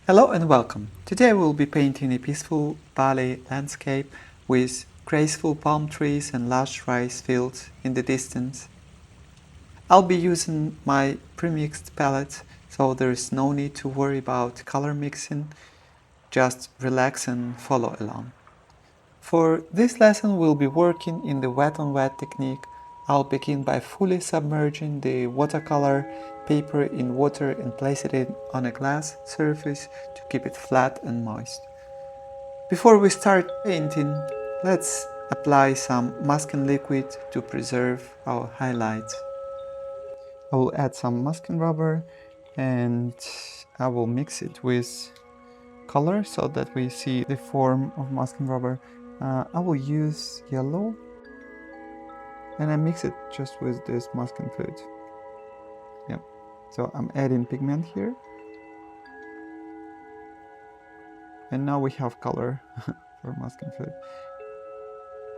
Hello and welcome. Today we'll be painting a peaceful valley landscape with graceful palm trees and lush rice fields in the distance. I'll be using my pre-mixed palette, so there is no need to worry about color mixing, just relax and follow along. For this lesson we'll be working in the wet on wet technique. I'll begin by fully submerging the watercolor paper in water and place it on a glass surface to keep it flat and moist. Before we start painting, let's apply some masking liquid to preserve our highlights. I will add some masking rubber and I will mix it with color so that we see the form of masking rubber. I will use yellow and I mix it just with this masking fluid. Yeah, so I'm adding pigment here. And now we have color for masking fluid.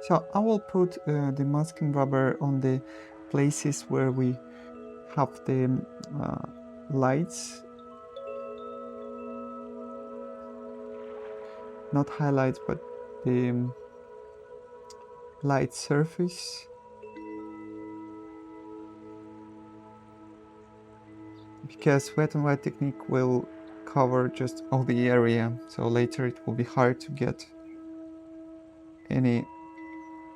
So I will put the masking rubber on the places where we have the lights, not highlights, but the light surface. Because wet and white technique will cover just all the area, so later it will be hard to get any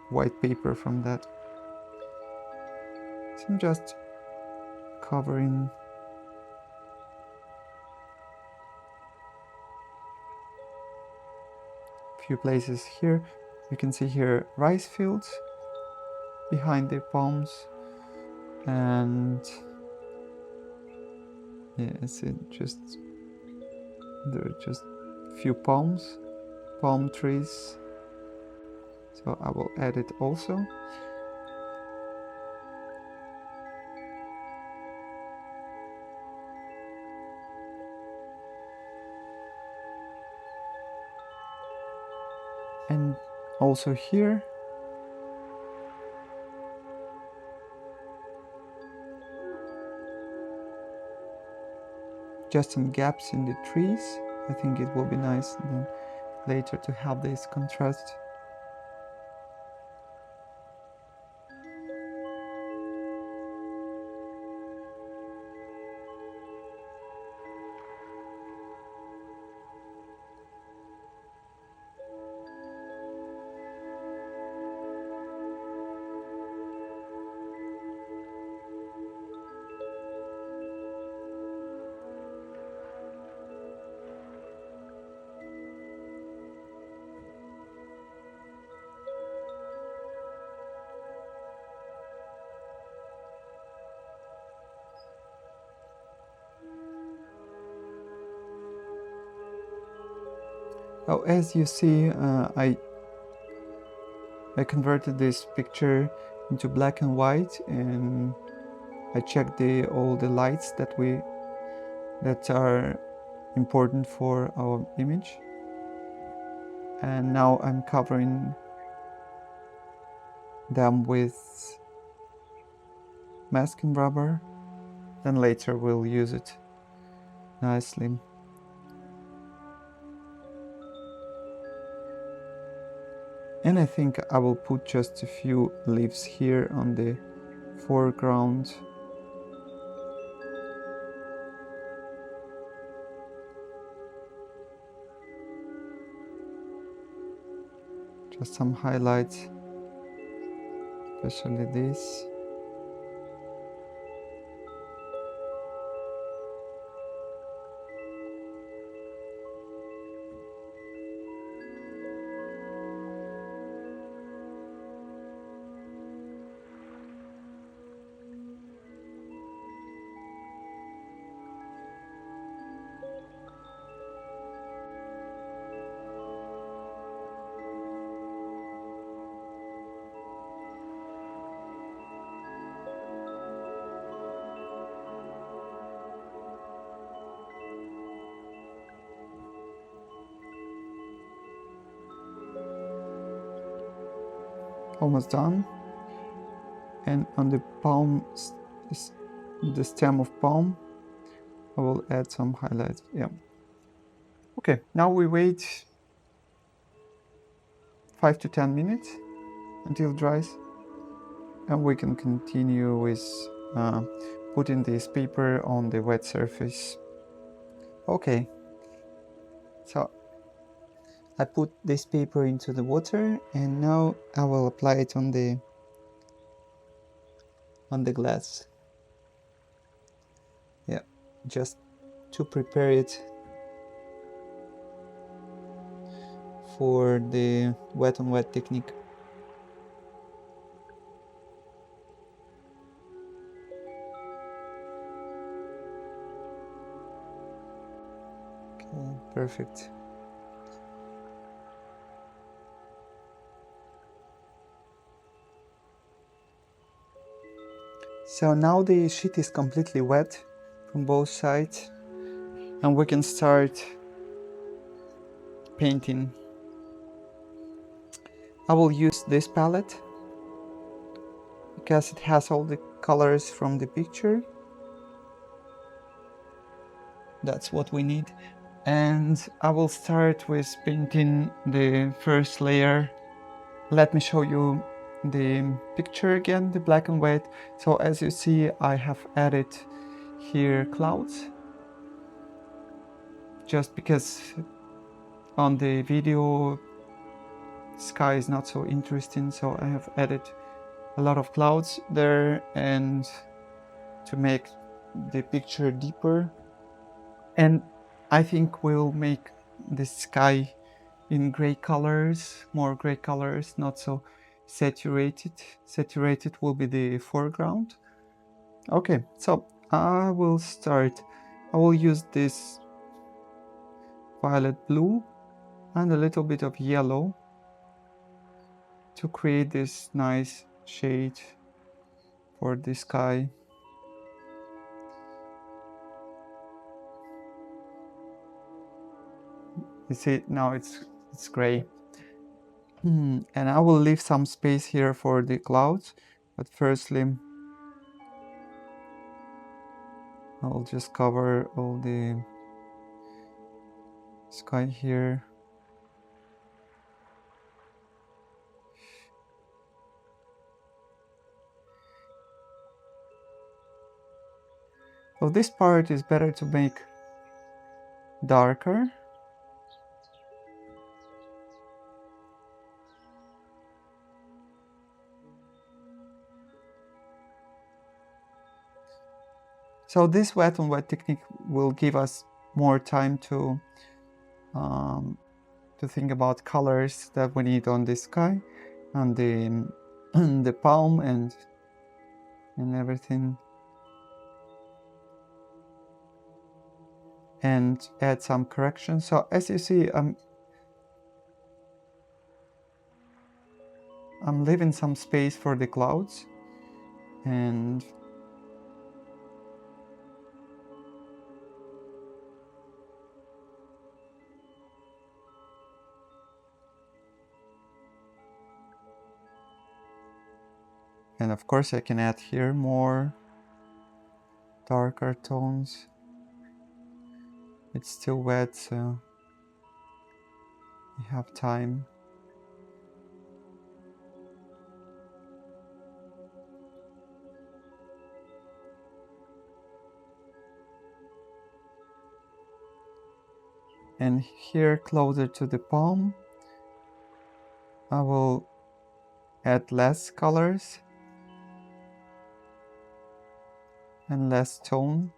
white paper from that. So I'm just covering a few places here. You can see here rice fields behind the palms, and yeah, it's just there are just a few palm trees. So I will add it also. And also here. Just some gaps in the trees. I think it will be nice then later to have this contrast. Oh, as you see, I converted this picture into black and white, and I checked all the lights that are important for our image. And now I'm covering them with masking rubber. Then later we'll use it nicely. And I think I will put just a few leaves here on the foreground. Just some highlights, especially this. Almost done. And on the palm, the stem of palm, I will add some highlights. Yeah. Okay, now we wait 5 to 10 minutes until it dries, and we can continue with putting this paper on the wet surface. Okay, so I put this paper into the water, and now I will apply it on the glass. Yeah, just to prepare it for the wet on wet technique. Okay, perfect. So now the sheet is completely wet from both sides, and we can start painting. I will use this palette because it has all the colors from the picture. That's what we need. And I will start with painting the first layer. Let me show you the picture again, the black and white. So as you see, I have added here clouds, just because on the video sky is not so interesting, so I have added a lot of clouds there, and to make the picture deeper. And I think we'll make the sky in gray colors, more gray colors, not so saturated. Saturated will be the foreground. Okay, so I will start. I will use this violet blue and a little bit of yellow to create this nice shade for the sky. You see, now it's gray. And I will leave some space here for the clouds, but firstly I will just cover all the sky here. So this part is better to make darker. So this wet on wet technique will give us more time to think about colors that we need on the sky and the palm and everything, and add some corrections. So as you see, I'm leaving some space for the clouds, and of course I can add here more darker tones. It's still wet, so we have time. And here, closer to the palm, I will add less colors and less tone.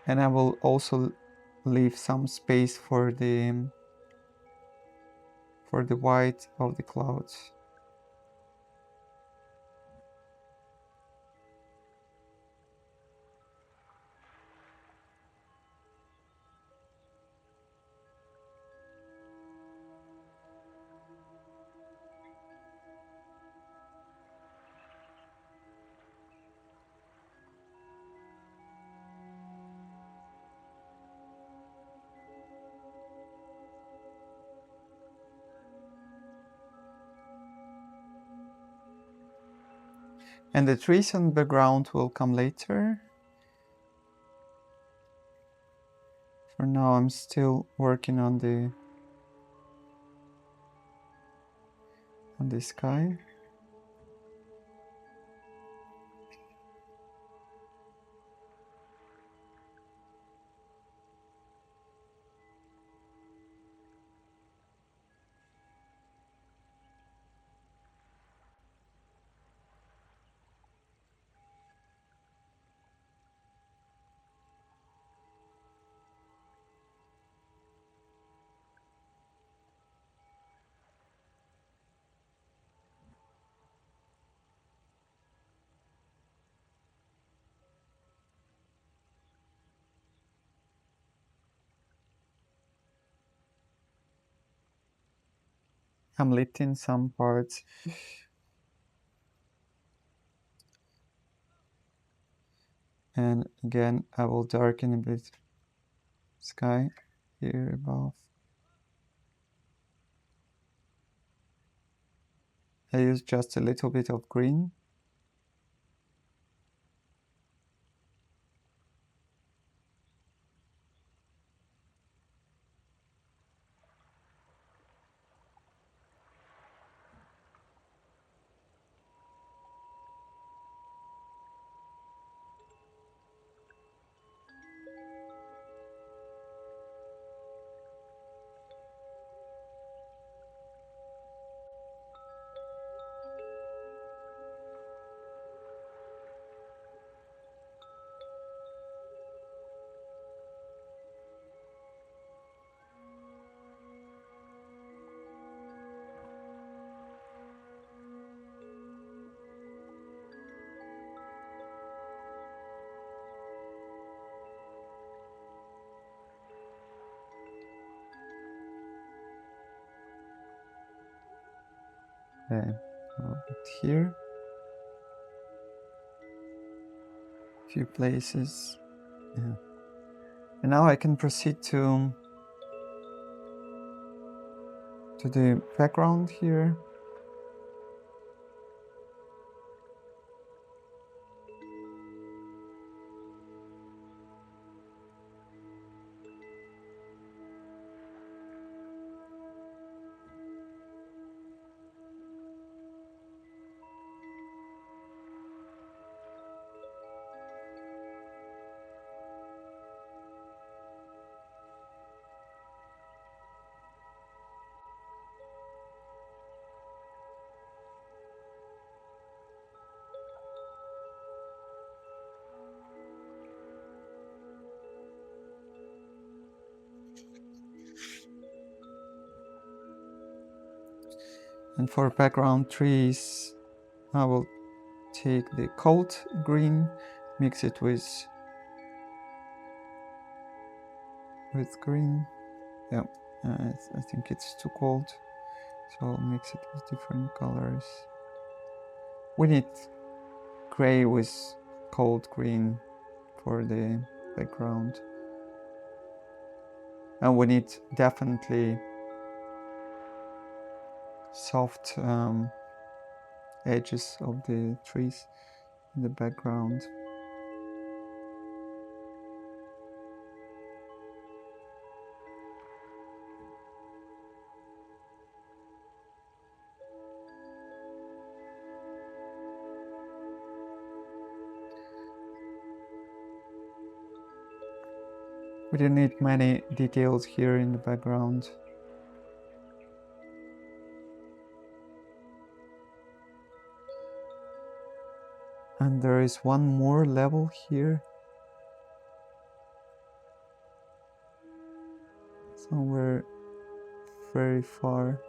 And I will also leave some space for the white of the clouds. And the trees on the background will come later. For now, I'm still working on the sky. I'm lifting some parts. And again, I will darken a bit sky here above. I use just a little bit of green. A bit here. A few places. Yeah. And now I can proceed to the background here. And for background trees, I will take the cold green, mix it with green. Yeah, I think it's too cold, so I'll mix it with different colors. We need gray with cold green for the background, and we need definitely soft edges of the trees in the background. We don't need many details here in the background. And there is one more level here, somewhere very far.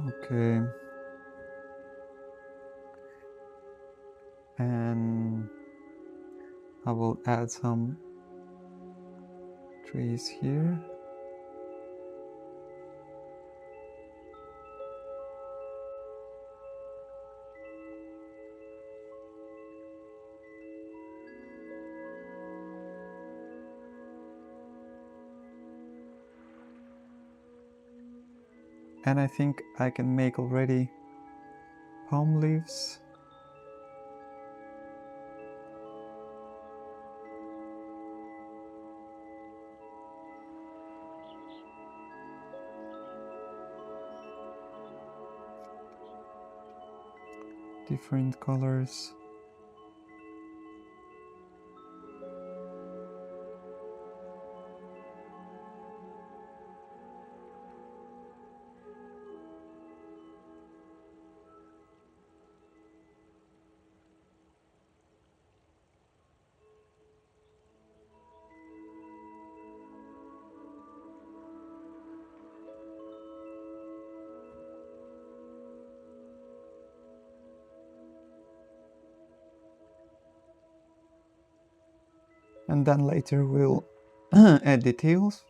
Okay. And I will add some trees here. And I think I can make already palm leaves. Different colors. And then later we'll add details.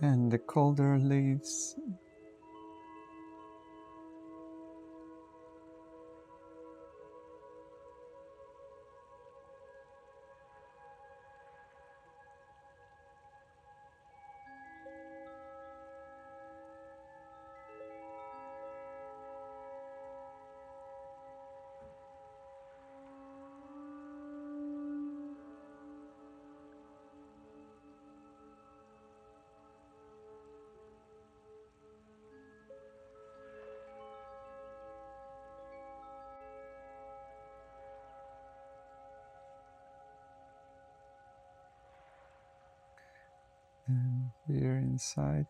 And the colder leaves. And here inside.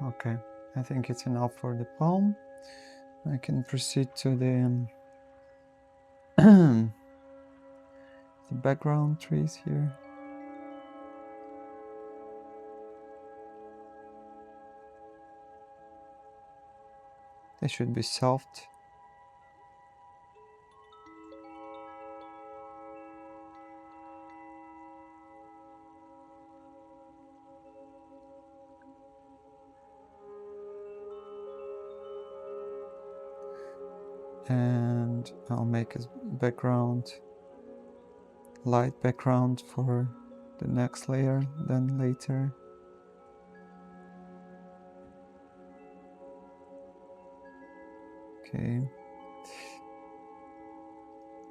Okay, I think it's enough for the palm. I can proceed to the the background trees here. They should be soft. And I'll make a background, light background for the next layer, then later. Okay.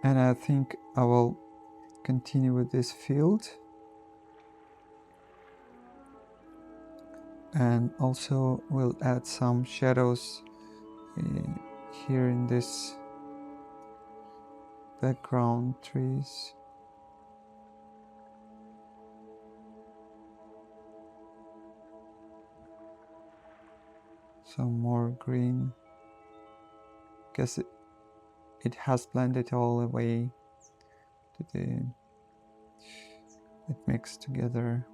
And I think I will continue with this field. And also we'll add some shadows here in this background trees. Some more green. Guess it has blended all the way to it mixed together.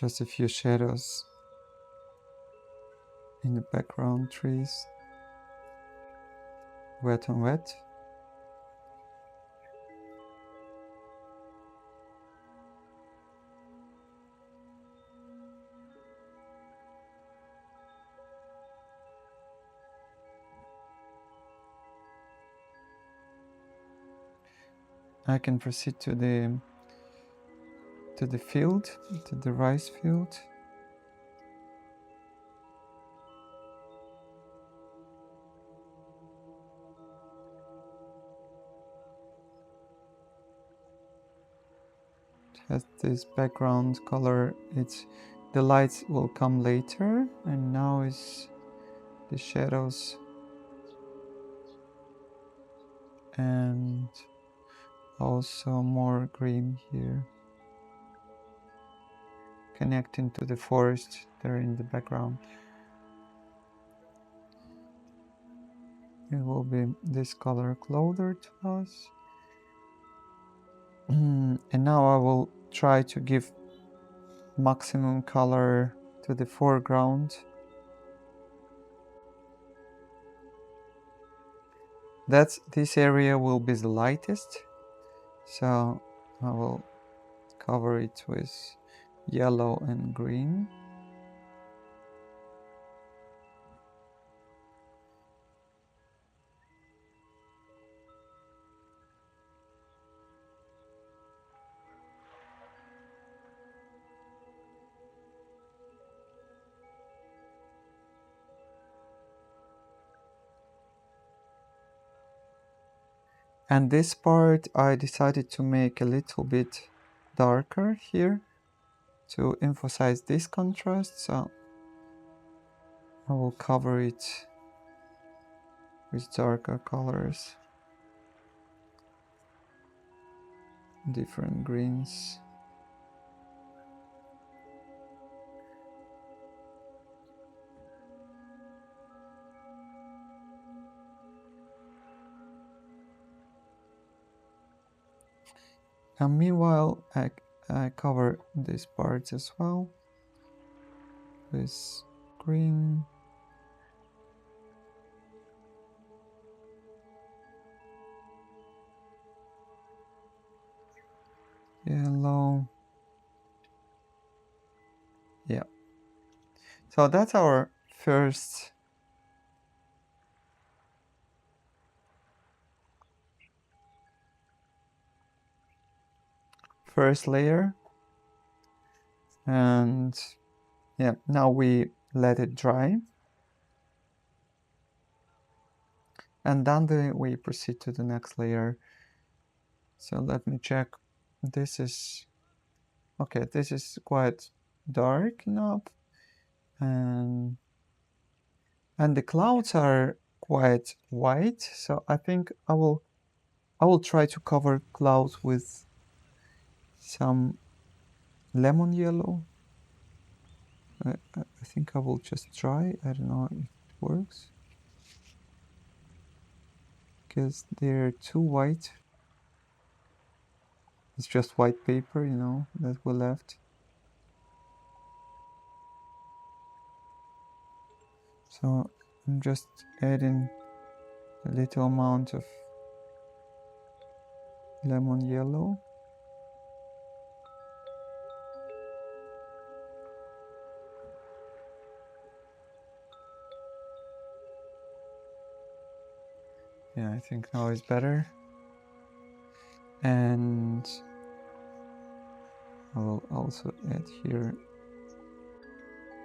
Just a few shadows in the background trees. Wet on wet. I can proceed to the field, to the rice field. It has this background color. The lights will come later, and now is the shadows and also more green here, connecting to the forest there in the background. It will be this color closer to us. And now I will try to give maximum color to the foreground. This area will be the lightest, so I will cover it with yellow and green. And this part I decided to make a little bit darker here to emphasize this contrast, so I will cover it with darker colors, different greens. And meanwhile, I cover these parts as well with green. Yellow. Yeah. So that's our first layer. And yeah, now we let it dry. And then we proceed to the next layer. So let me check. This is okay. This is quite dark enough, and the clouds are quite white. So I think I will try to cover clouds with some lemon yellow. I think I will just try. I don't know if it works because they're too white. It's just white paper, that we left. So I'm just adding a little amount of lemon yellow. Yeah, I think now it's better. And I will also add here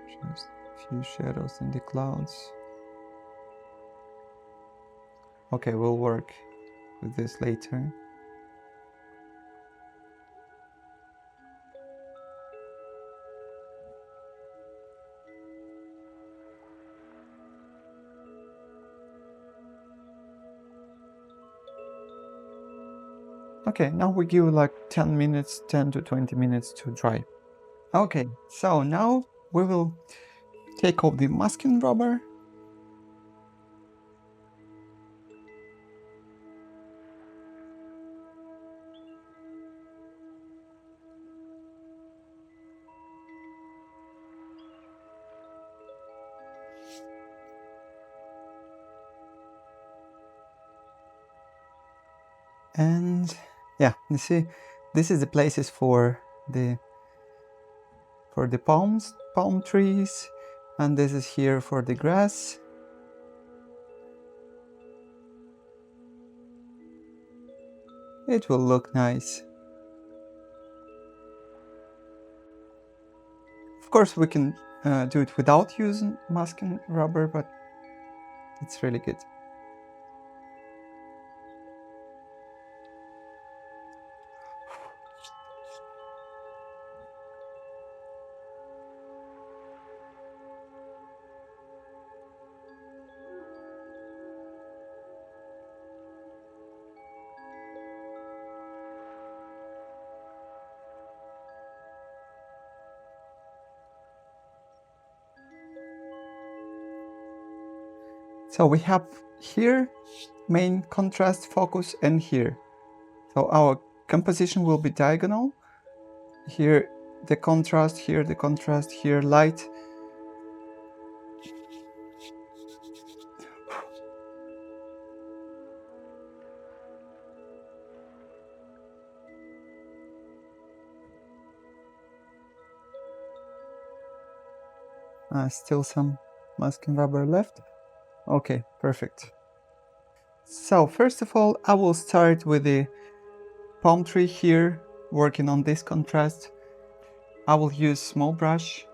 just a few shadows in the clouds. Okay, we'll work with this later. Okay, now we give like 10 to 20 minutes to dry. Okay, so now we will take off the masking rubber. And yeah, you see, this is the places for the palm trees, and this is here for the grass. It will look nice. Of course, we can do it without using masking rubber, but it's really good. So we have here main contrast, focus, and here. So our composition will be diagonal. Here the contrast, here light. Still some masking rubber left. Okay, perfect. So first of all, I will start with the palm tree here, working on this contrast. I will use small brush.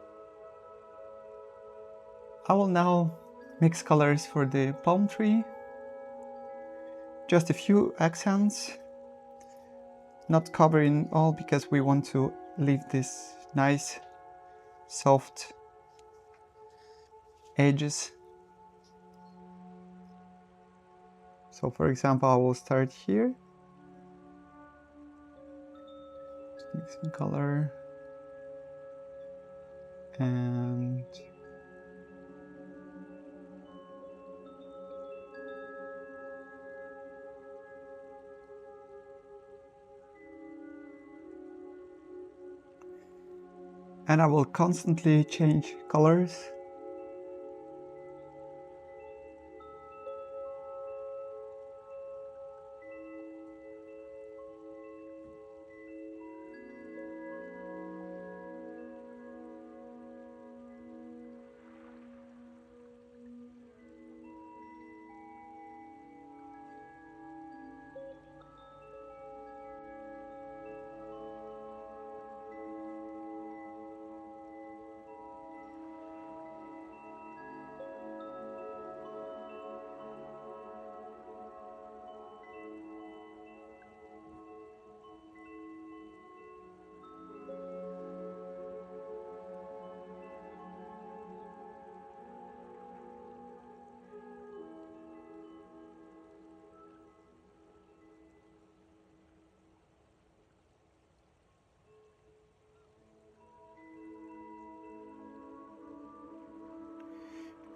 I will now mix colors for the palm tree. Just a few accents, not covering all because we want to leave this nice soft edges. So for example, I will start here. Mixing color. And I will constantly change colors.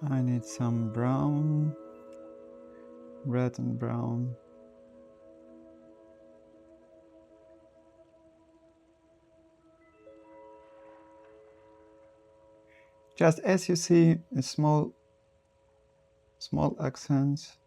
I need some brown, red and brown. Just as you see, a small accents.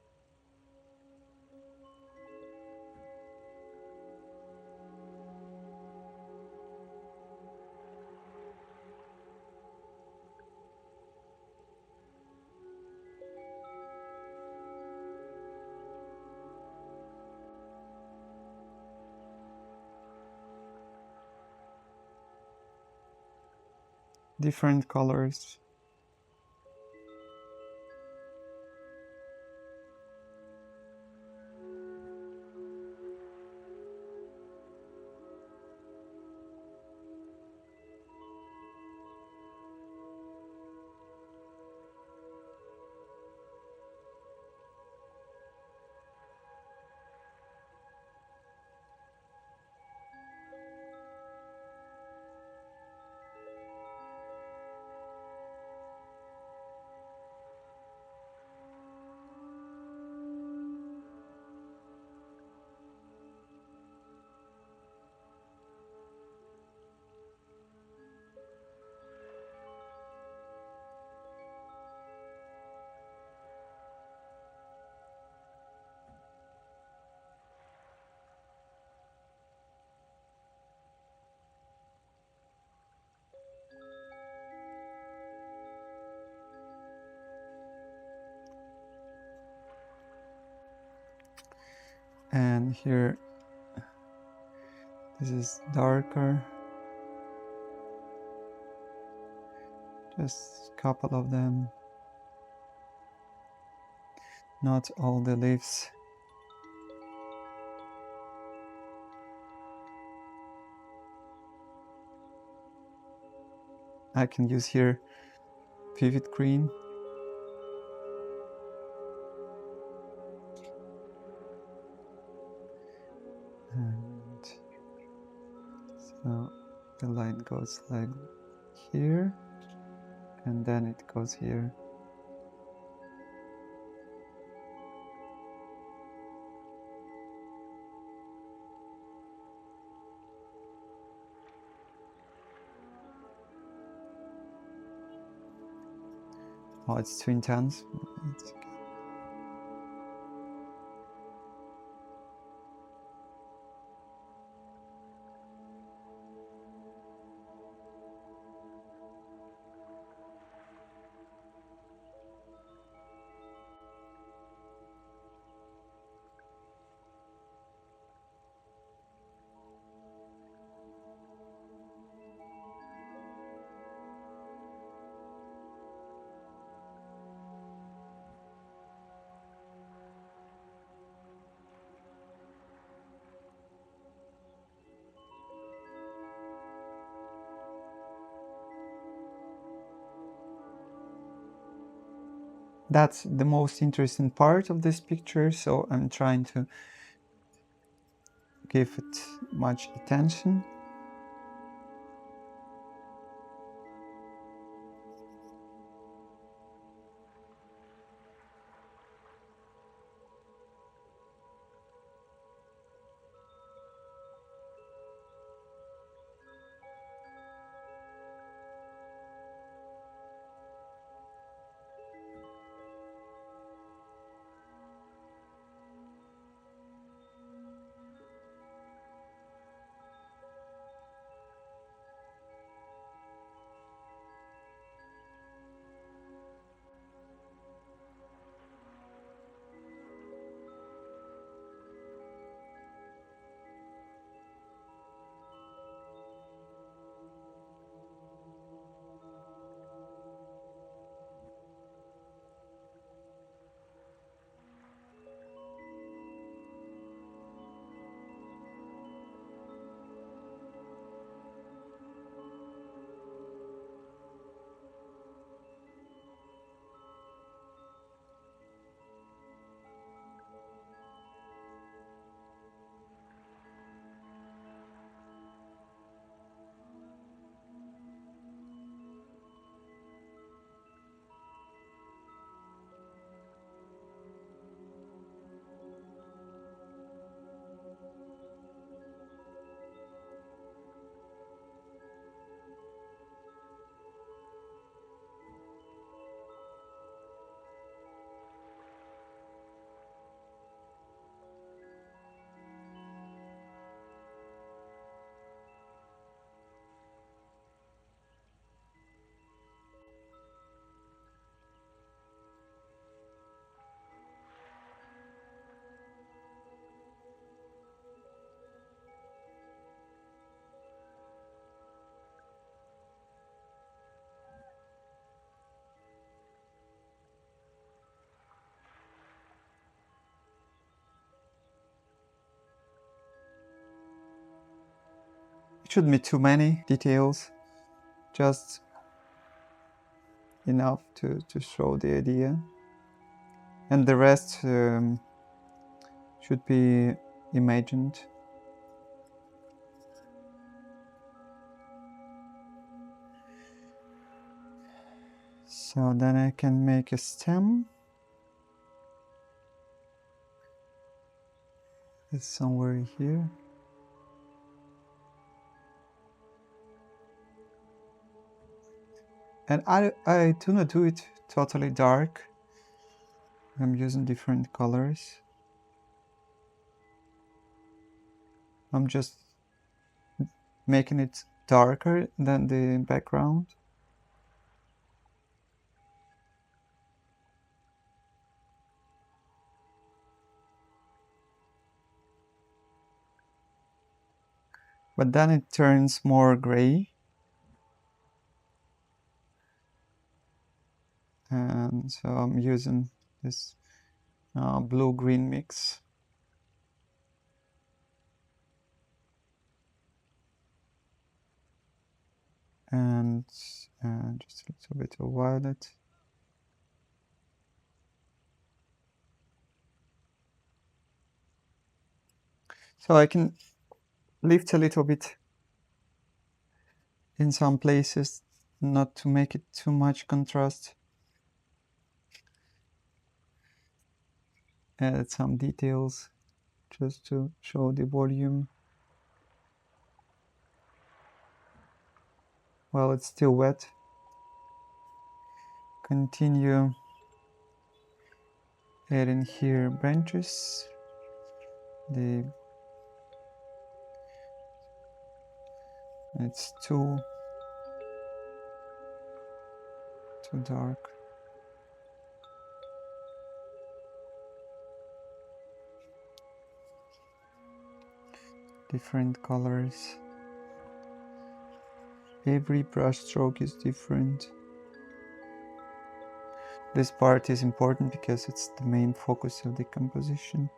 Different colors. And here this is darker, just a couple of them, not all the leaves. I can use here vivid green. And so the line goes like here, and then it goes here. Oh, it's too intense. It's okay. That's the most interesting part of this picture, so I'm trying to give it much attention. It shouldn't be too many details, just enough to show the idea. And the rest should be imagined. So then I can make a stem. It's somewhere here. And I do not do it totally dark. I'm using different colors. I'm just making it darker than the background. but then it turns more gray. And so I'm using this blue-green mix. And just a little bit of violet. So I can lift a little bit in some places, not to make it too much contrast. Add some details just to show the volume while it's still wet. Continue adding here branches. It's too dark. Different colors. Every brush stroke is different. This part is important because it's the main focus of the composition.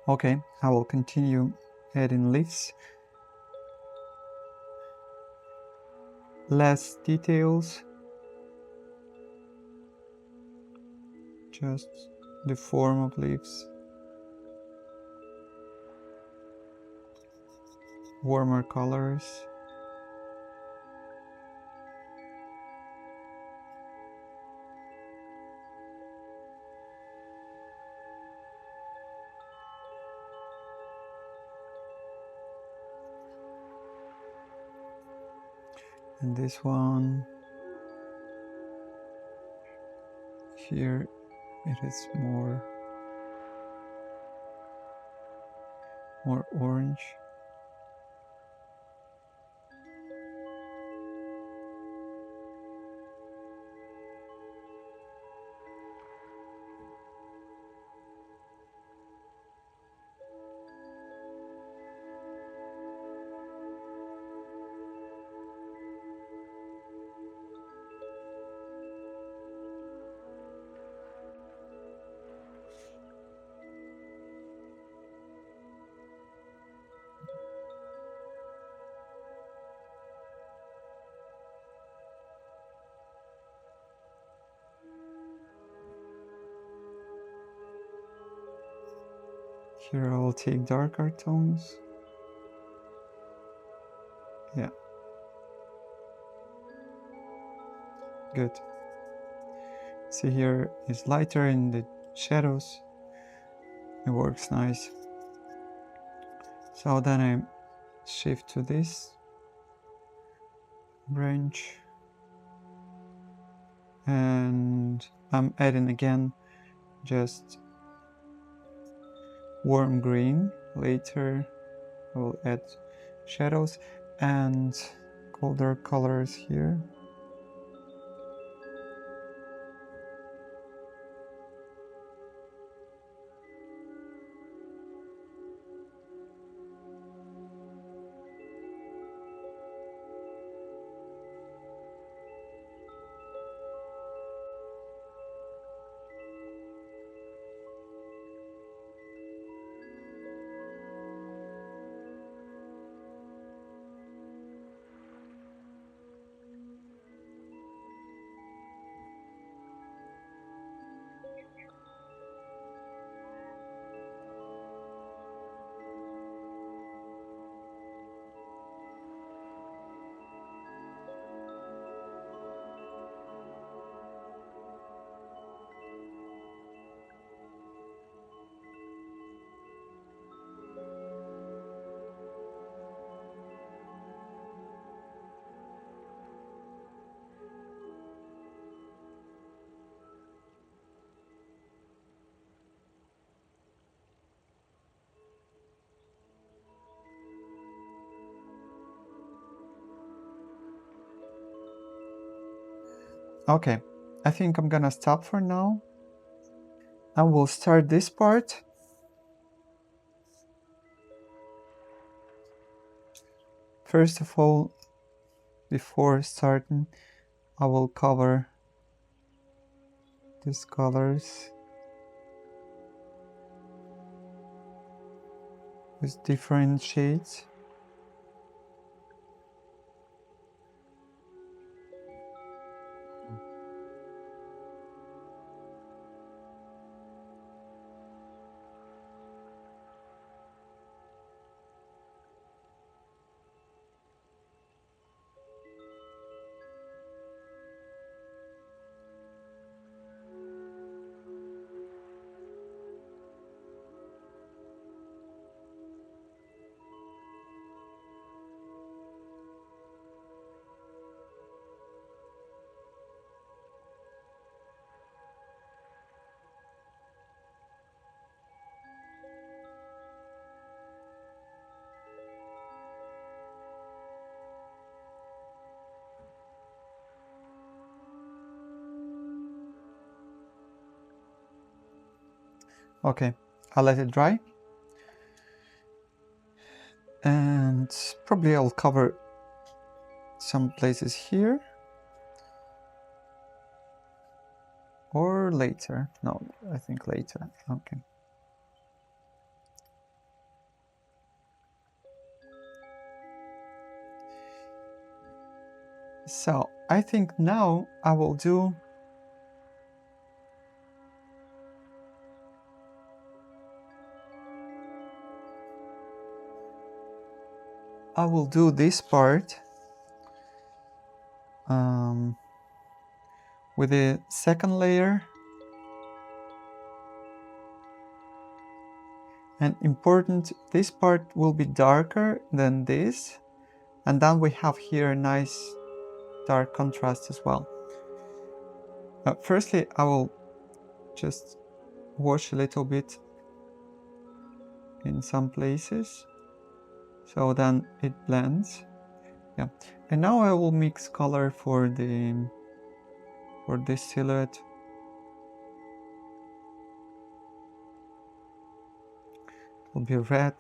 Okay, I will continue adding leaves. Less details, just the form of leaves. Warmer colors. And this one, here it is more orange. Here I'll take darker tones. Yeah. Good. See, here is lighter in the shadows. It works nice. So then I shift to this branch. And I'm adding again just warm green. Later I will add shadows and colder colors here. Okay, I think I'm gonna stop for now. I will start this part. First of all, before starting, I will cover these colors with different shades. Okay, I'll let it dry. And probably I'll cover some places here. Or later. No, I think later. Okay. So I think now I will do this part with the second layer. And important, this part will be darker than this. And then we have here a nice dark contrast as well. Firstly, I will just wash a little bit in some places, so then it blends. Yeah, and now I will mix color for this silhouette. It will be red,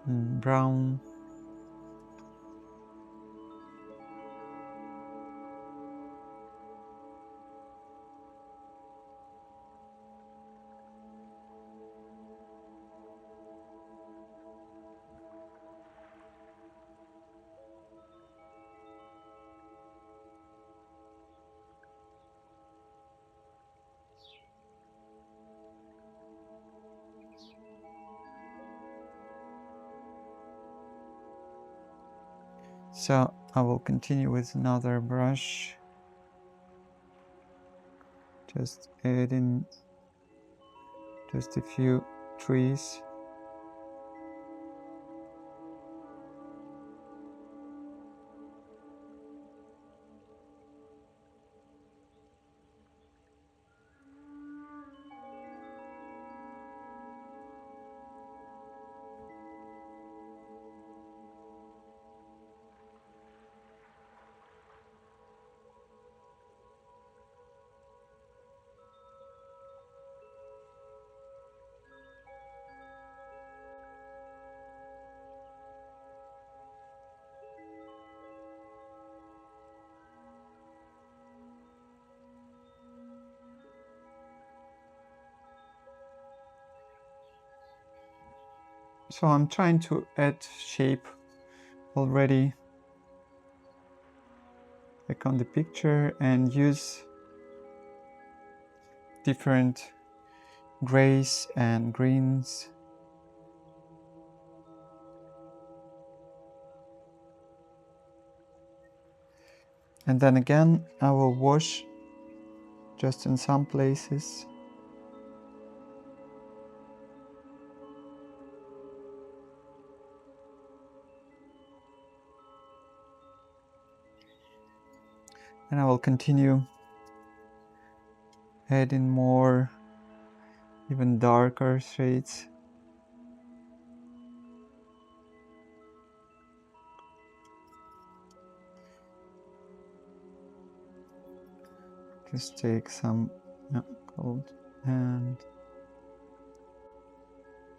brown. So I will continue with another brush, just adding just a few trees. So I'm trying to add shape already, like on the picture, and use different grays and greens. And then again, I will wash just in some places. And I will continue adding more, even darker shades. Just take some gold, and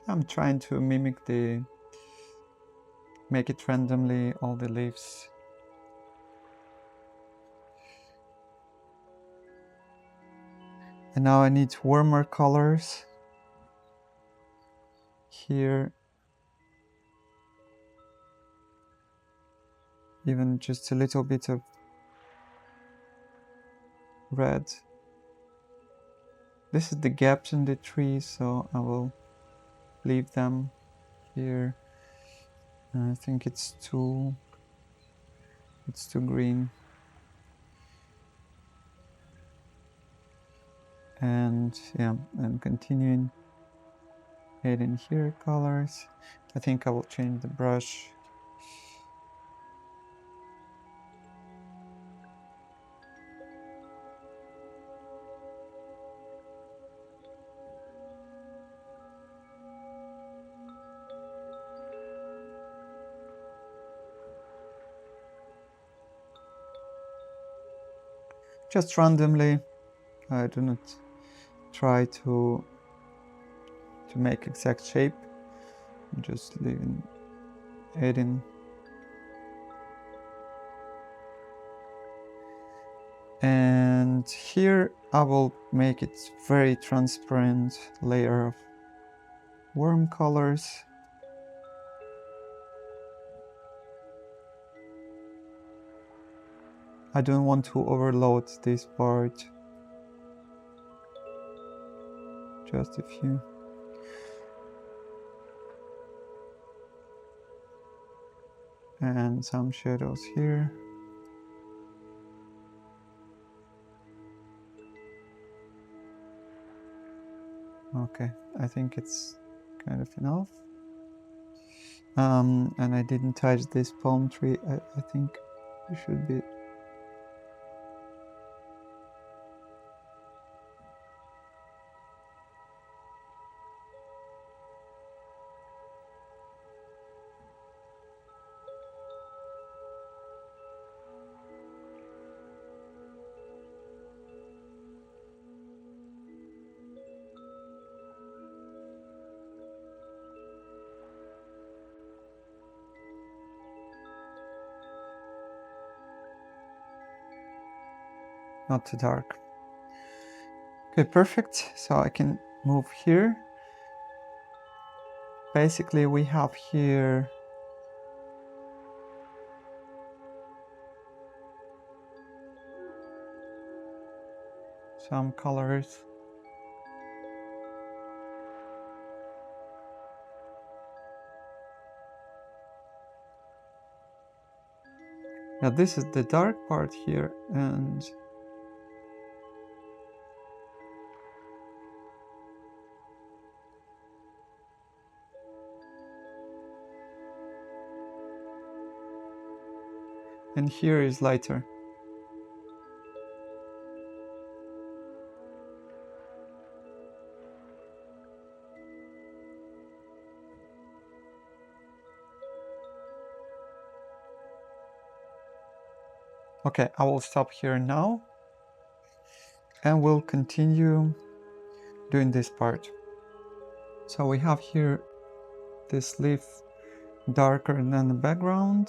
I'm trying to mimic make it randomly all the leaves. And now I need warmer colors here, even just a little bit of red. This is the gaps in the tree, so I will leave them here. I think it's too green. And yeah, I'm continuing adding here colors. I think I will change the brush. Just randomly. I do not try to make exact shape. I'm just adding. And here I will make it very transparent layer of warm colors. I don't want to overload this part. Just a few. And some shadows here. Okay, I think it's kind of enough. And I didn't touch this palm tree. I think it should be. Not too dark. Okay, perfect. So I can move here. Basically, we have here some colors. Yeah, this is the dark part here, and here is lighter. Okay, I will stop here now, and we'll continue doing this part. So we have here this leaf darker than the background.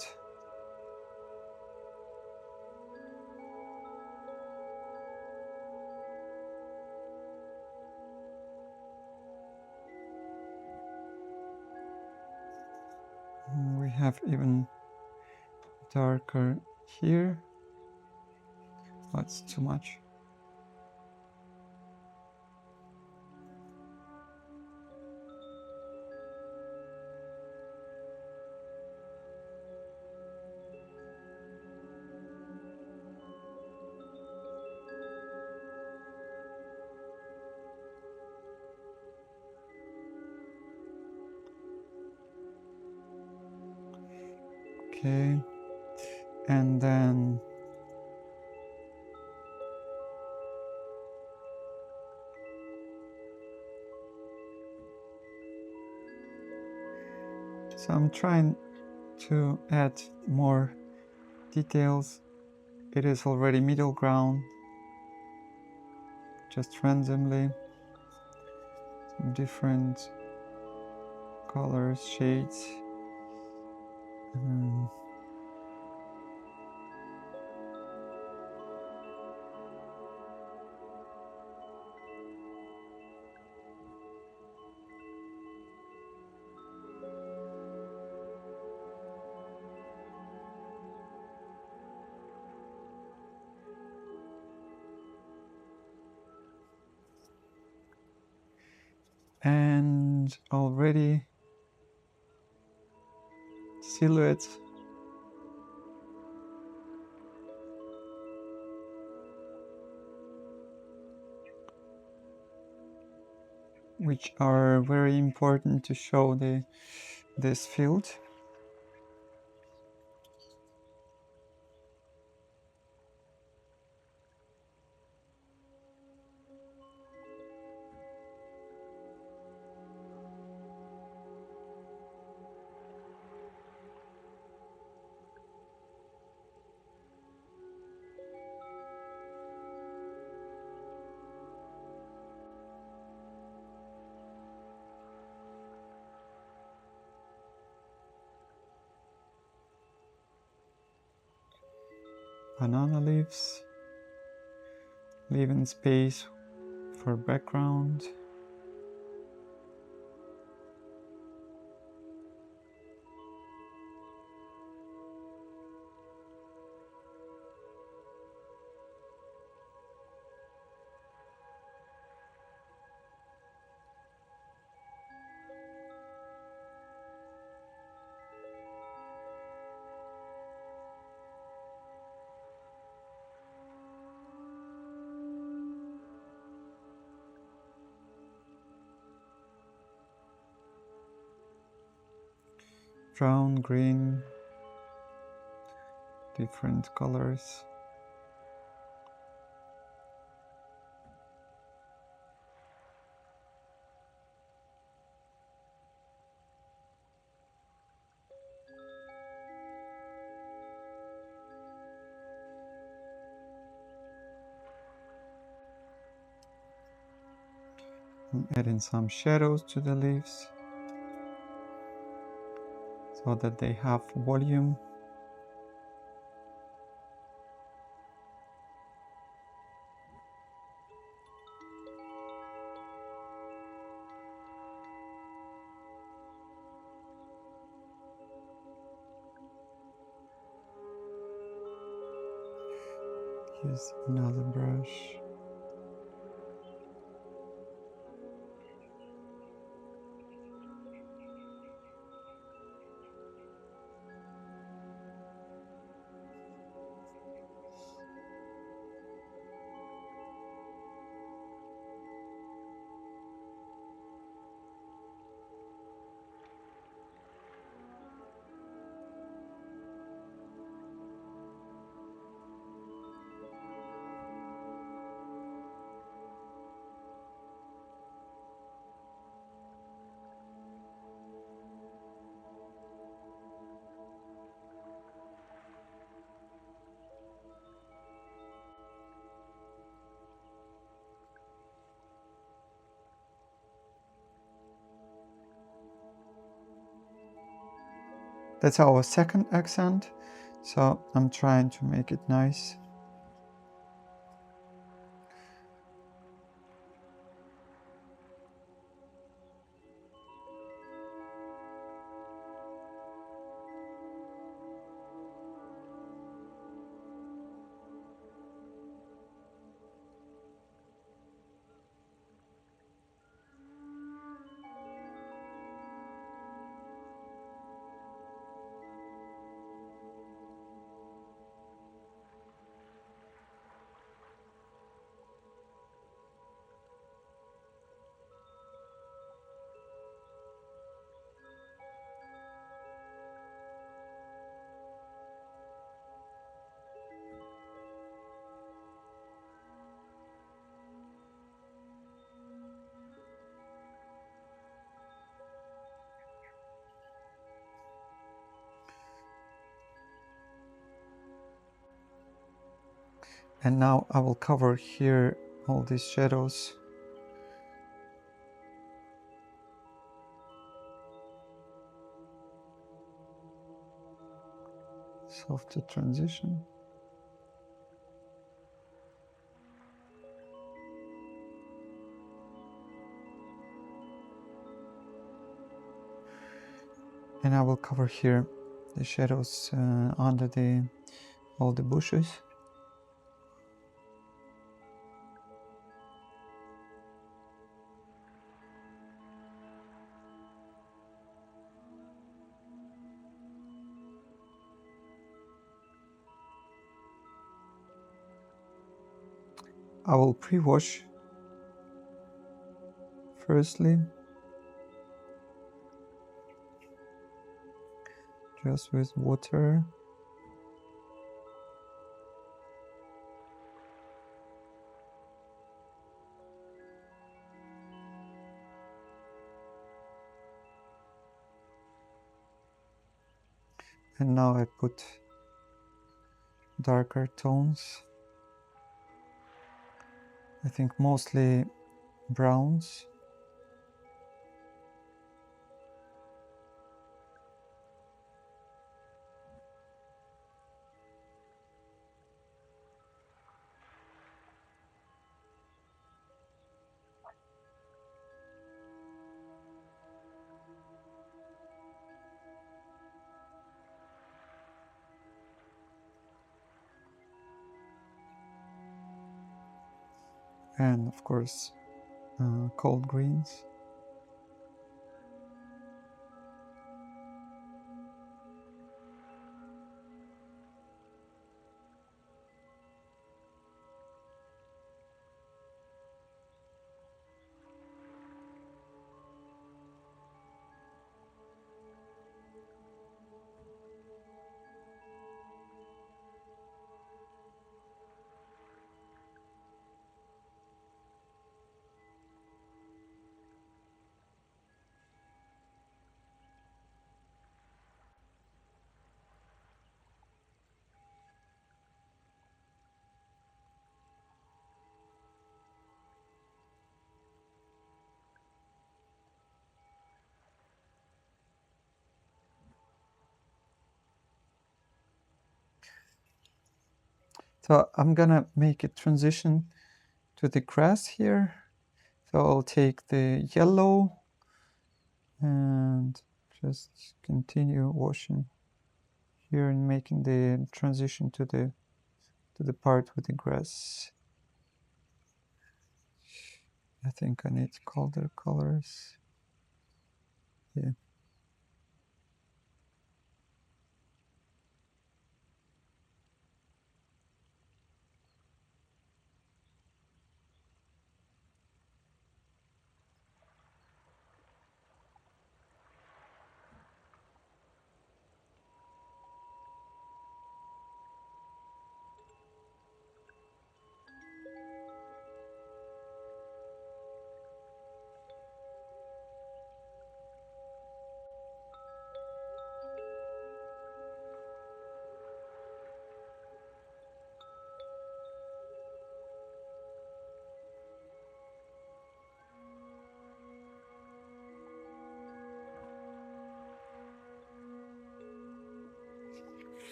We have even darker here. Oh, it's too much. Okay, and then so I'm trying to add more details. It is already middle ground. just randomly different colors, shades. And already silhouettes, which are very important to show this field. Banana leaves, leaving space for background. Brown, green, different colors. I'm adding some shadows to the leaves so that they have volume. Use another brush. That's our second accent, so I'm trying to make it nice. And now I will cover here all these shadows. Softer transition. And I will cover here the shadows under all the bushes. I will pre-wash firstly, just with water. And now I put darker tones. I think mostly browns. And of course, cold greens. So I'm gonna make a transition to the grass here. So I'll take the yellow and just continue washing here and making the transition to the part with the grass. I think I need colder colors. Yeah.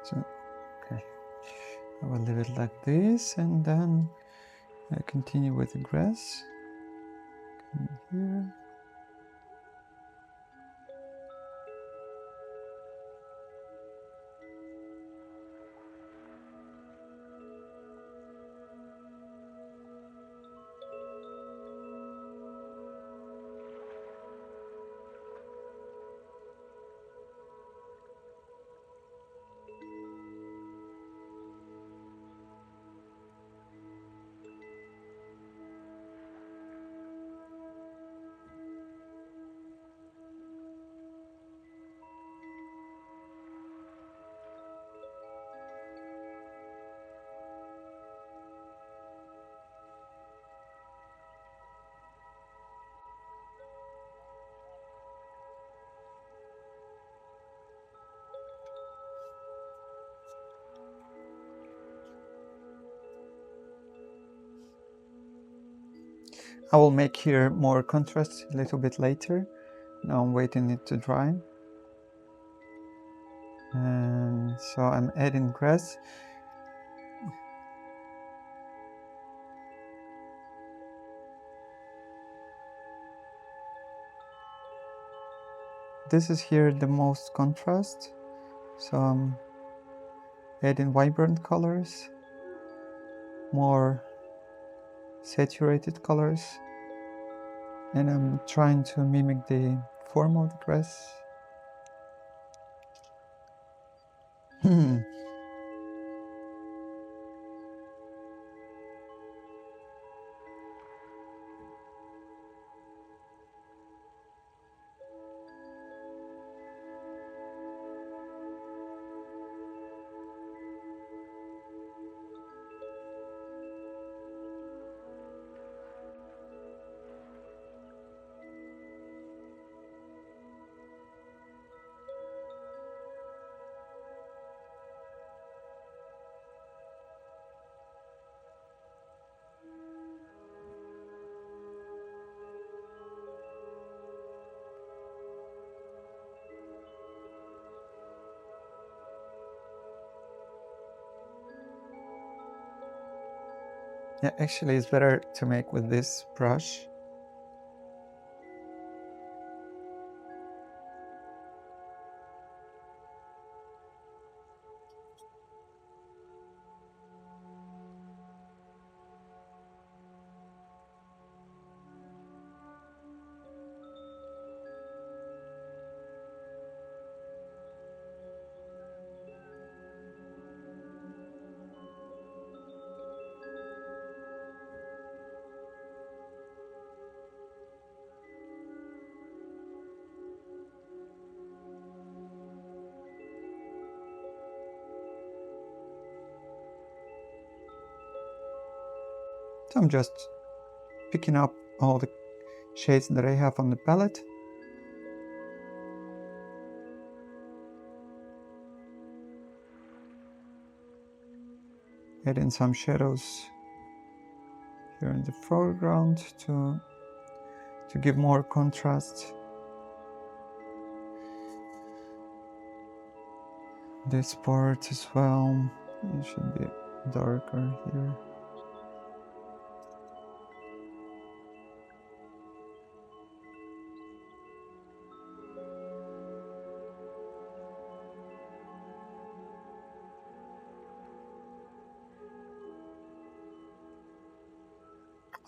So, okay, I will leave it like this, and then I continue with the grass. Come here. I will make here more contrast a little bit later. Now I'm waiting it to dry. And so I'm adding grass. This is here the most contrast. So I'm adding vibrant colors, more saturated colors, and I'm trying to mimic the form of the grass. Yeah, actually it's better to make with this brush. So I'm just picking up all the shades that I have on the palette. Adding some shadows here in the foreground to give more contrast. This part as well, it should be darker here.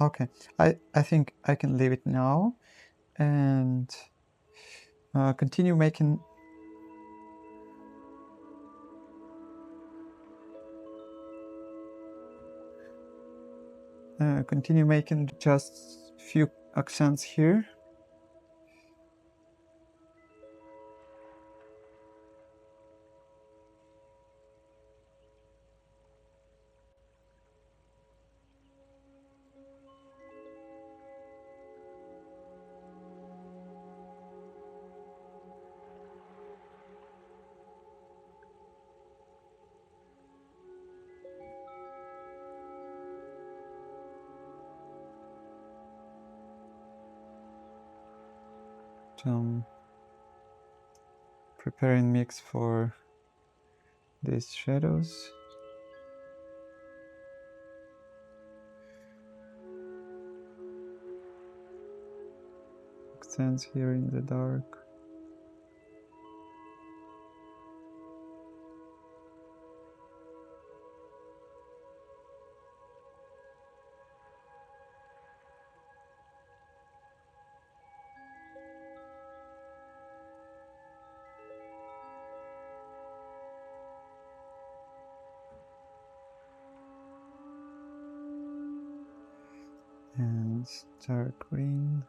Okay, I think I can leave it now and continue making just few accents here. Preparing mix for these shadows. Accents here in the dark. And dark green.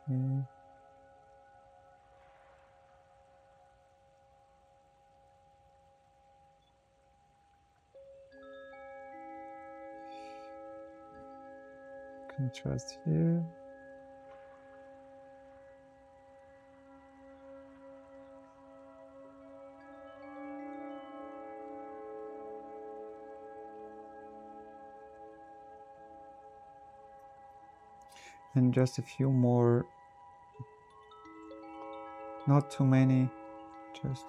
Okay. Contrast here. and just a few more, not too many, just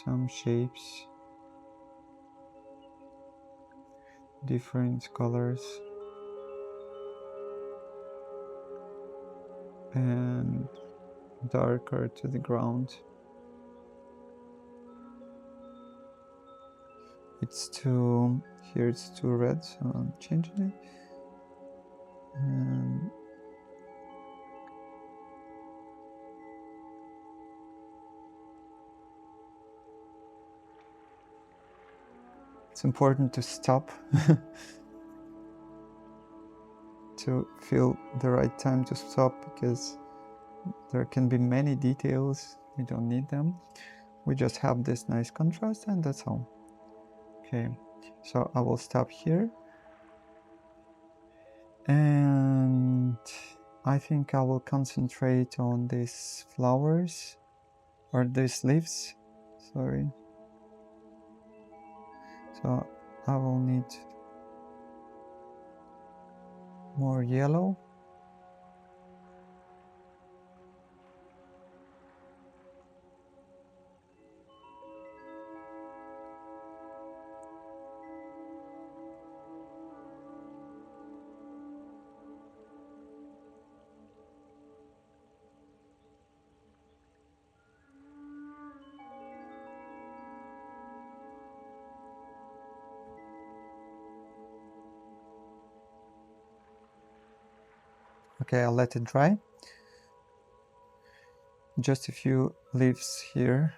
some shapes, different colors, and darker to the ground. It's too, here it's too red, so I'm changing it. And it's important to stop to feel the right time to stop, because there can be many details, we don't need them. We just have this nice contrast and that's all. Okay, so I will stop here. And I think I will concentrate on these flowers, or these leaves, sorry. So I will need more yellow. Okay, I'll let it dry. Just a few leaves here.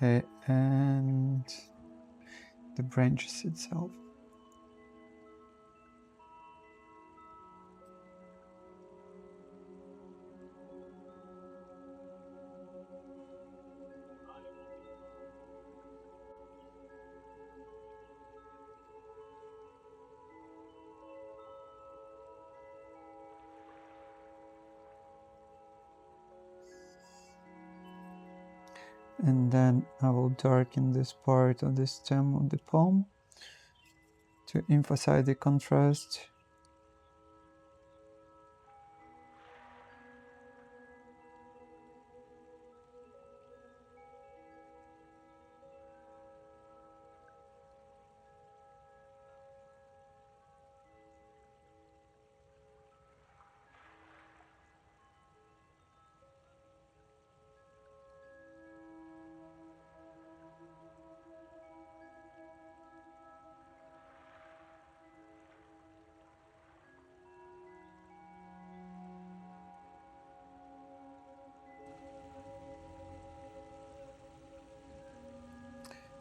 Okay, and the branches itself. And then I will darken this part of the stem of the palm to emphasize the contrast.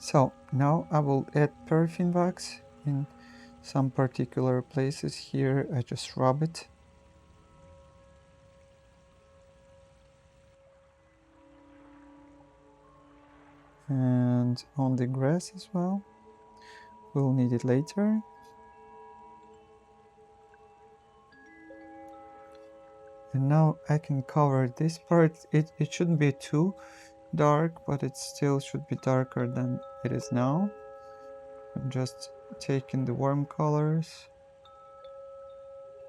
So now I will add paraffin wax in some particular places. Here I just rub it. And on the grass as well. We'll need it later. And now I can cover this part. It shouldn't be too dark, but it still should be darker than it is now. I'm just taking the warm colors,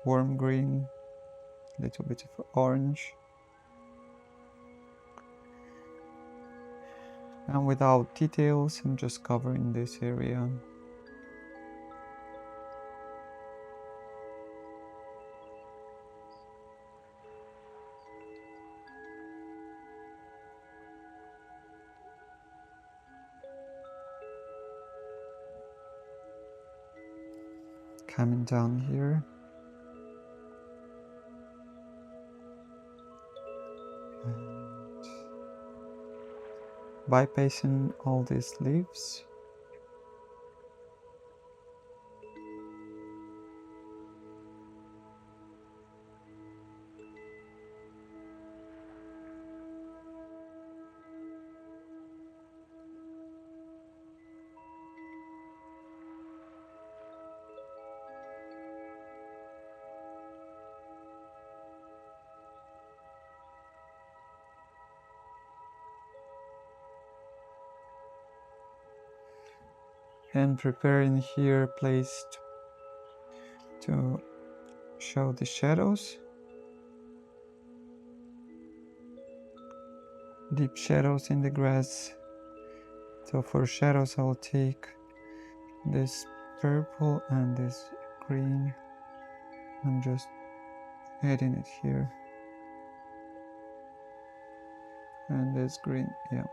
warm green, a little bit of orange, and without details, I'm just covering this area. coming down here. And bypassing all these leaves. And preparing here place to show the shadows, deep shadows in the grass. So for shadows I'll take this purple and this green. I'm just adding it here, and this green, yeah.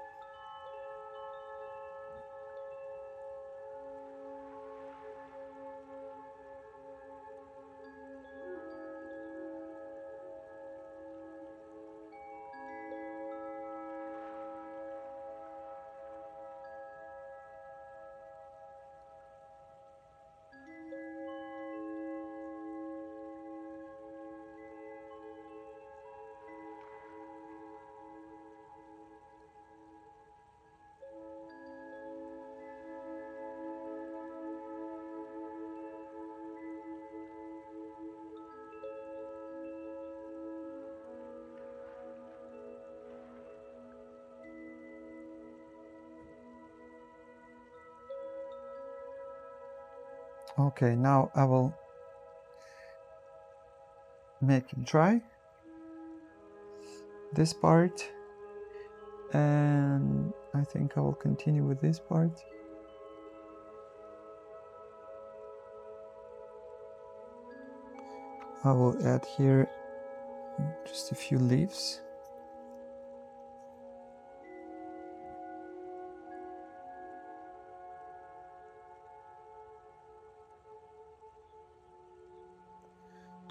Okay, now I will make it dry, this part, and I think I will continue with this part. I will add here just a few leaves.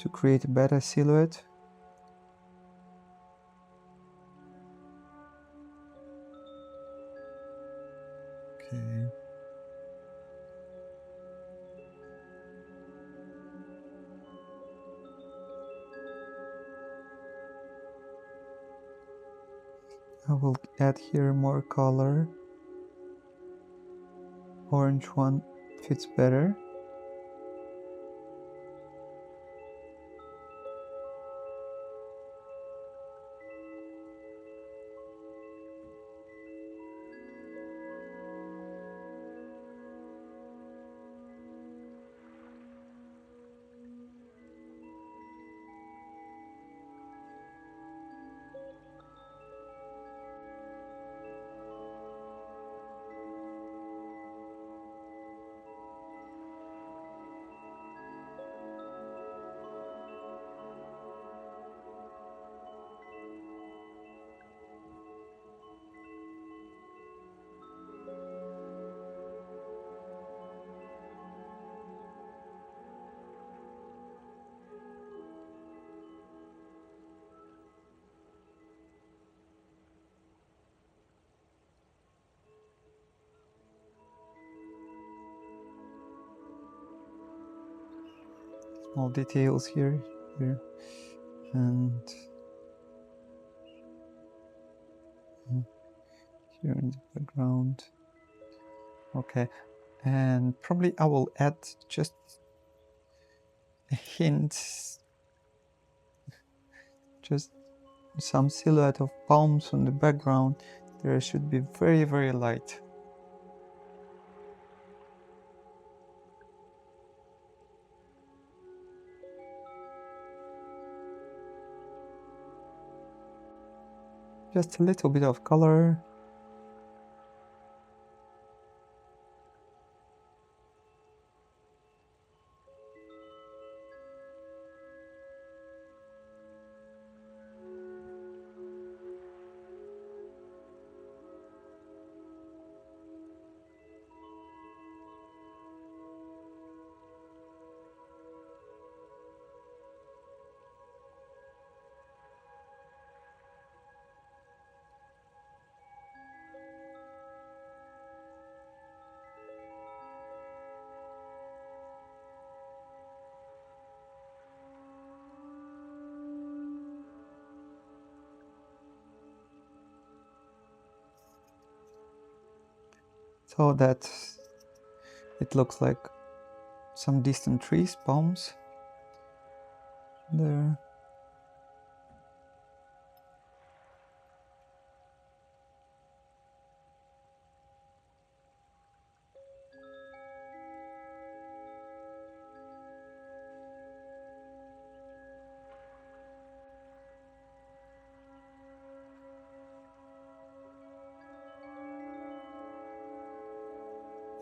To create a better silhouette. Okay. I will add here more color. Orange one fits better. Small details here, and here in the background. Okay, and probably I will add just a hint, just some silhouette of palms on the background. There should be very, very light. Just a little bit of color. so that it looks like some distant trees, palms there.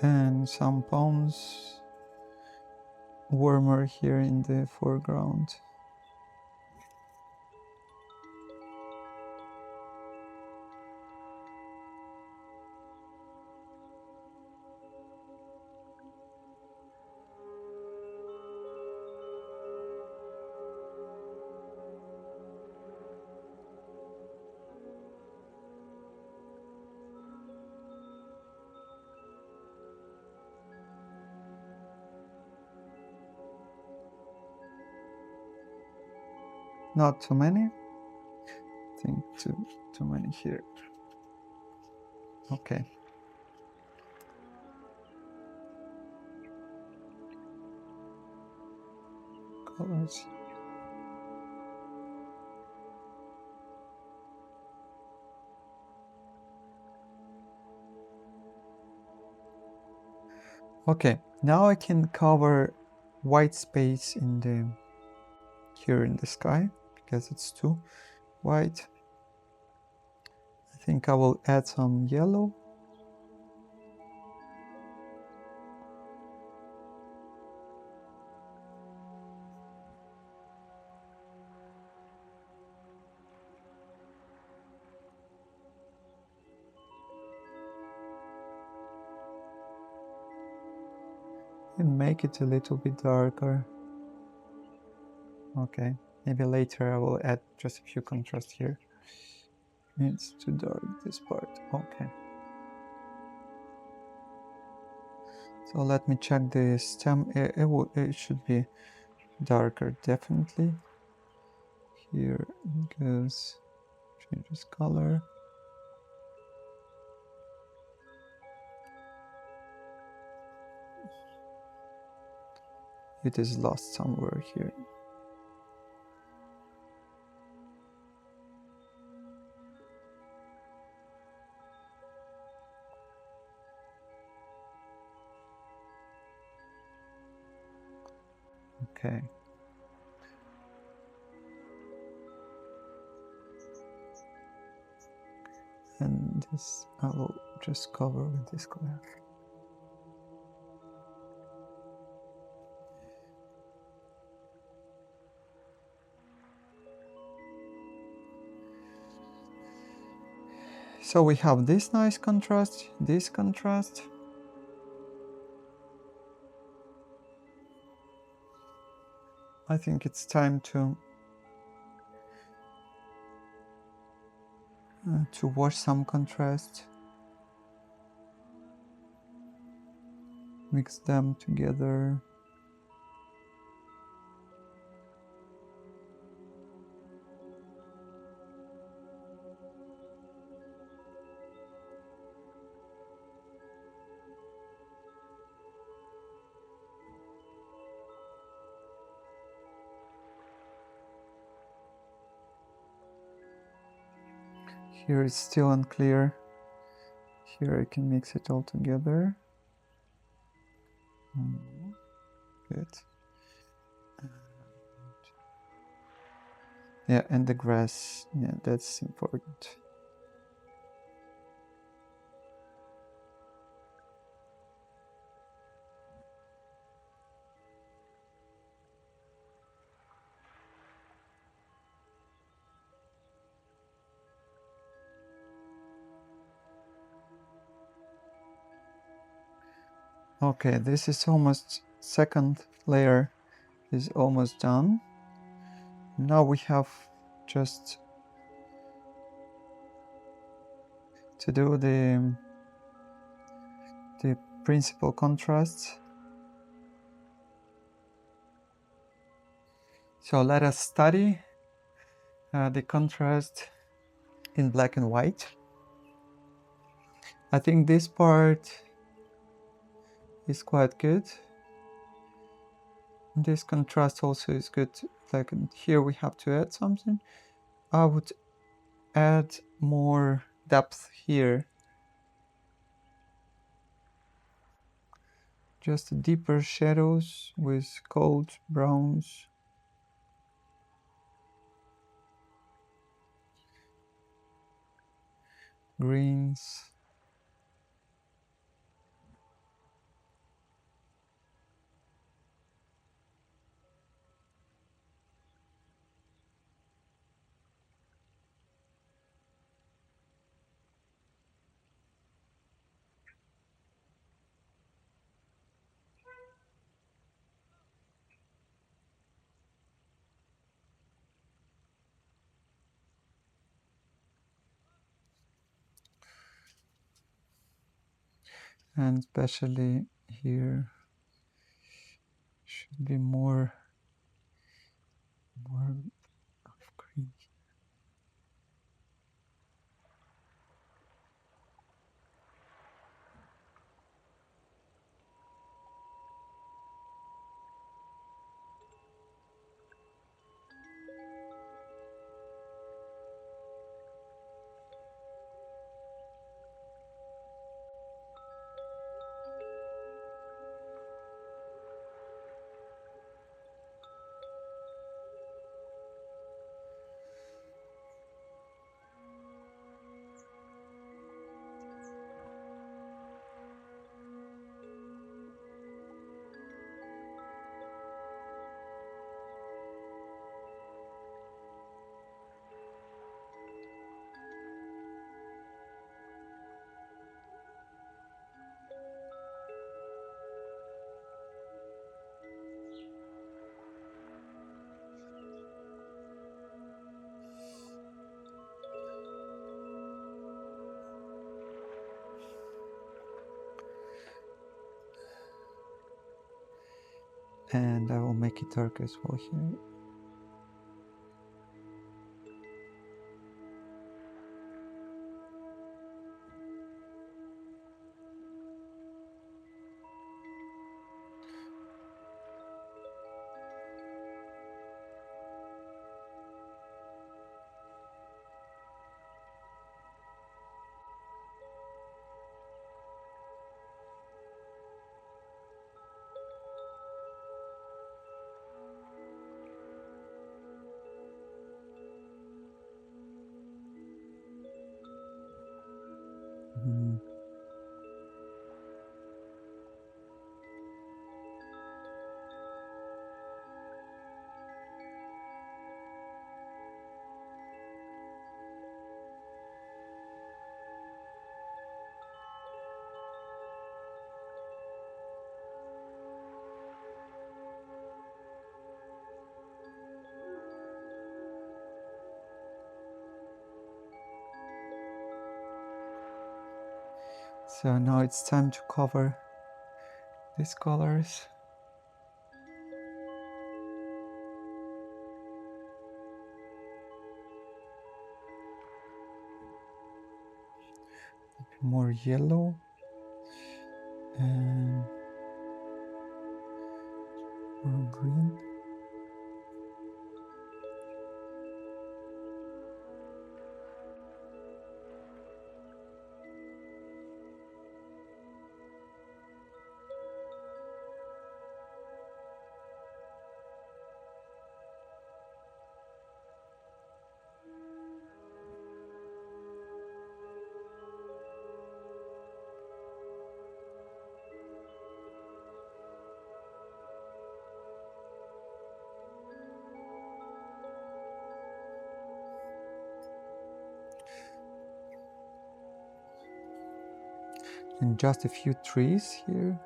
And some palms warmer here in the foreground. Not too many. I think too many here. Okay. Colors. Okay, now I can cover white space in the here in the sky because it's too white. I think I will add some yellow. And make it a little bit darker. Okay, maybe later I will add just a few contrast here. It's too dark, this part. Okay. So let me check the stem. It should be darker, definitely. Here it goes, changes color. It is lost somewhere here. Okay. And this I will just cover with this color. So we have this nice contrast, this contrast. I think it's time to wash some contrast. Mix them together. Here it's still unclear. Here I can mix it all together. Good. Yeah, and the grass, yeah, that's important. Okay, this is almost, second layer is almost done. Now we have just to do the principal contrasts. So let us study the contrast in black and white. I think this part is quite good. This contrast also is good. Like here we have to add something. I would add more depth here. Just deeper shadows with gold, browns. Greens. And especially here should be more of green. And I will make it dark as well here. So now it's time to cover these colors. More yellow and more green. And just a few trees here.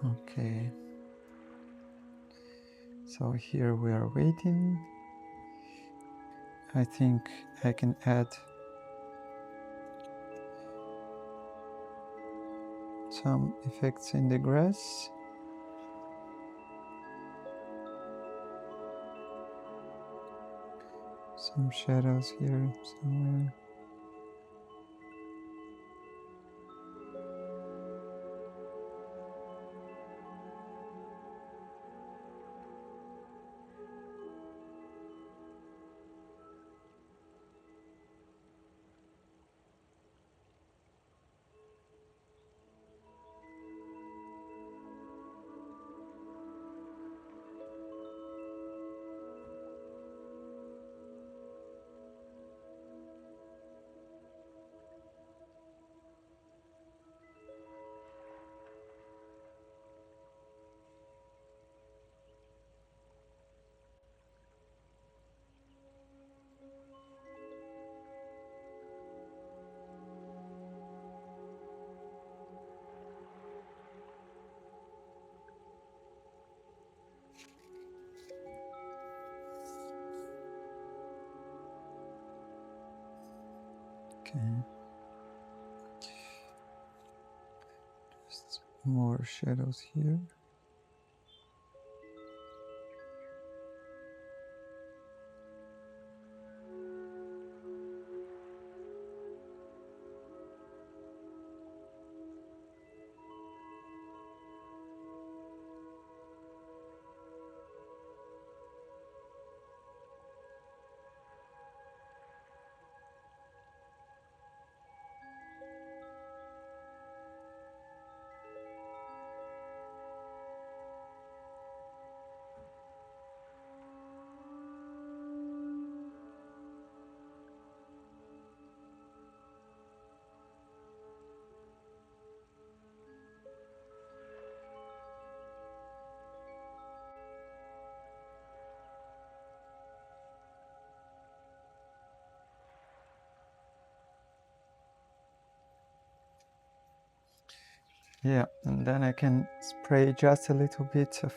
Okay, so here we are waiting. I think I can add some effects in the grass. Some shadows here somewhere. Okay, just more shadows here. Yeah, and then I can spray just a little bit of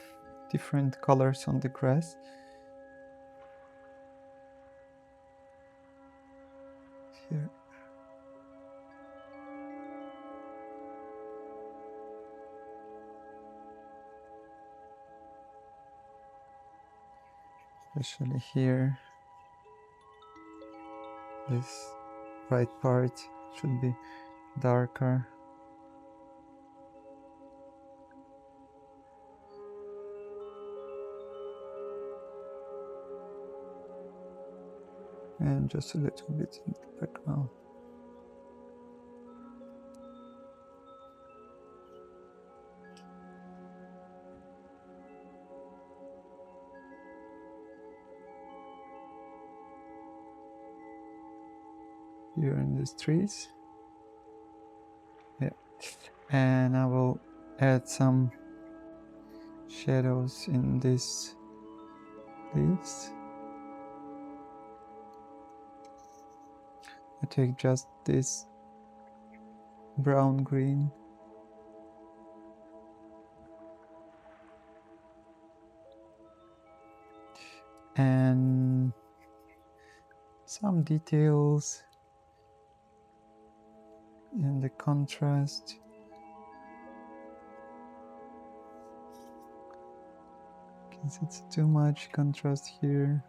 different colors on the grass. Here. Especially here. This right part should be darker. And just a little bit in the background. Here in these trees. Yeah. And I will add some shadows in these leaves. I take just this brown green and some details in the contrast. Because it's too much contrast here.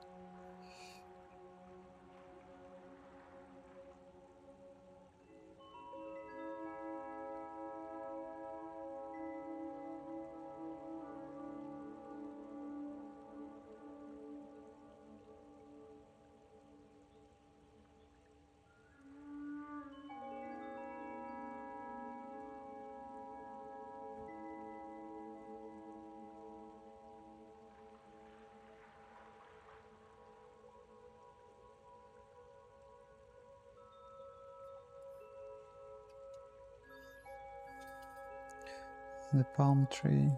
The palm tree.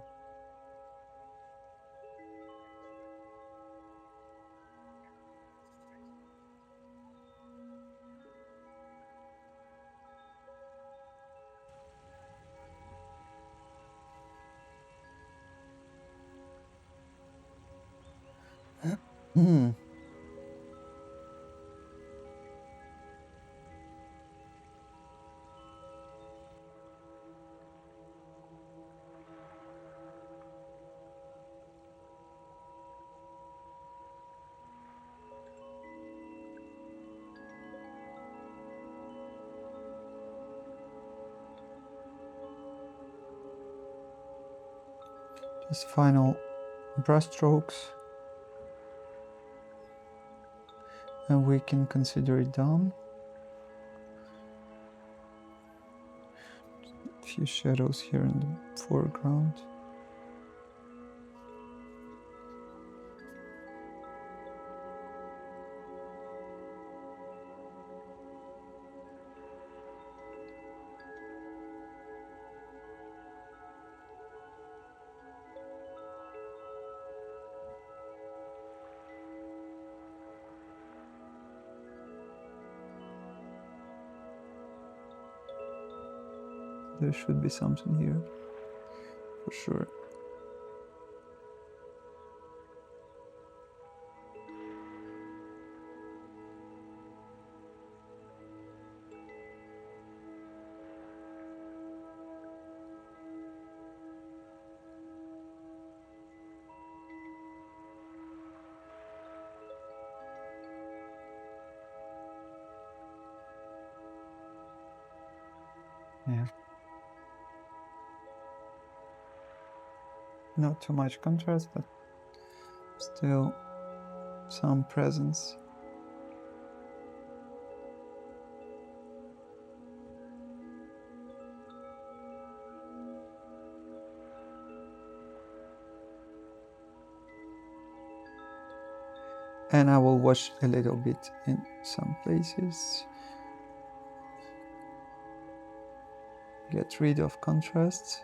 Just final brush strokes, and we can consider it done. A few shadows here in the foreground. There should be something here, for sure. Yeah. Not too much contrast, but still some presence. And I will wash a little bit in some places. Get rid of contrast.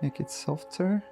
Make it softer.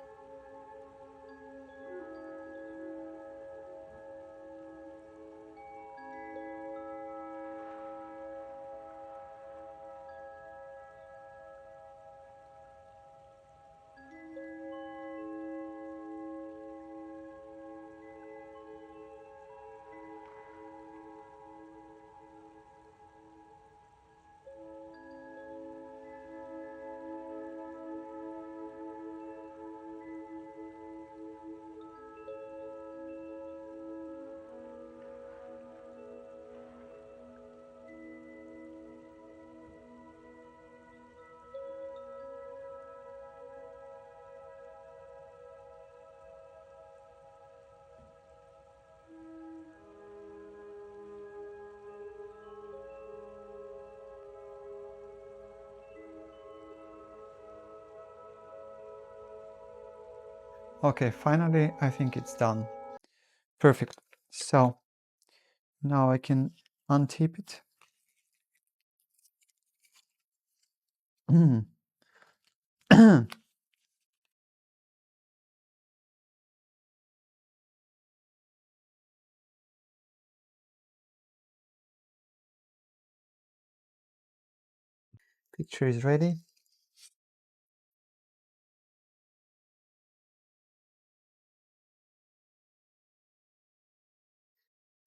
Okay, finally, I think it's done. Perfect. So now I can untip it. Picture is ready.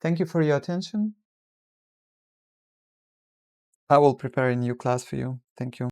Thank you for your attention. I will prepare a new class for you. Thank you.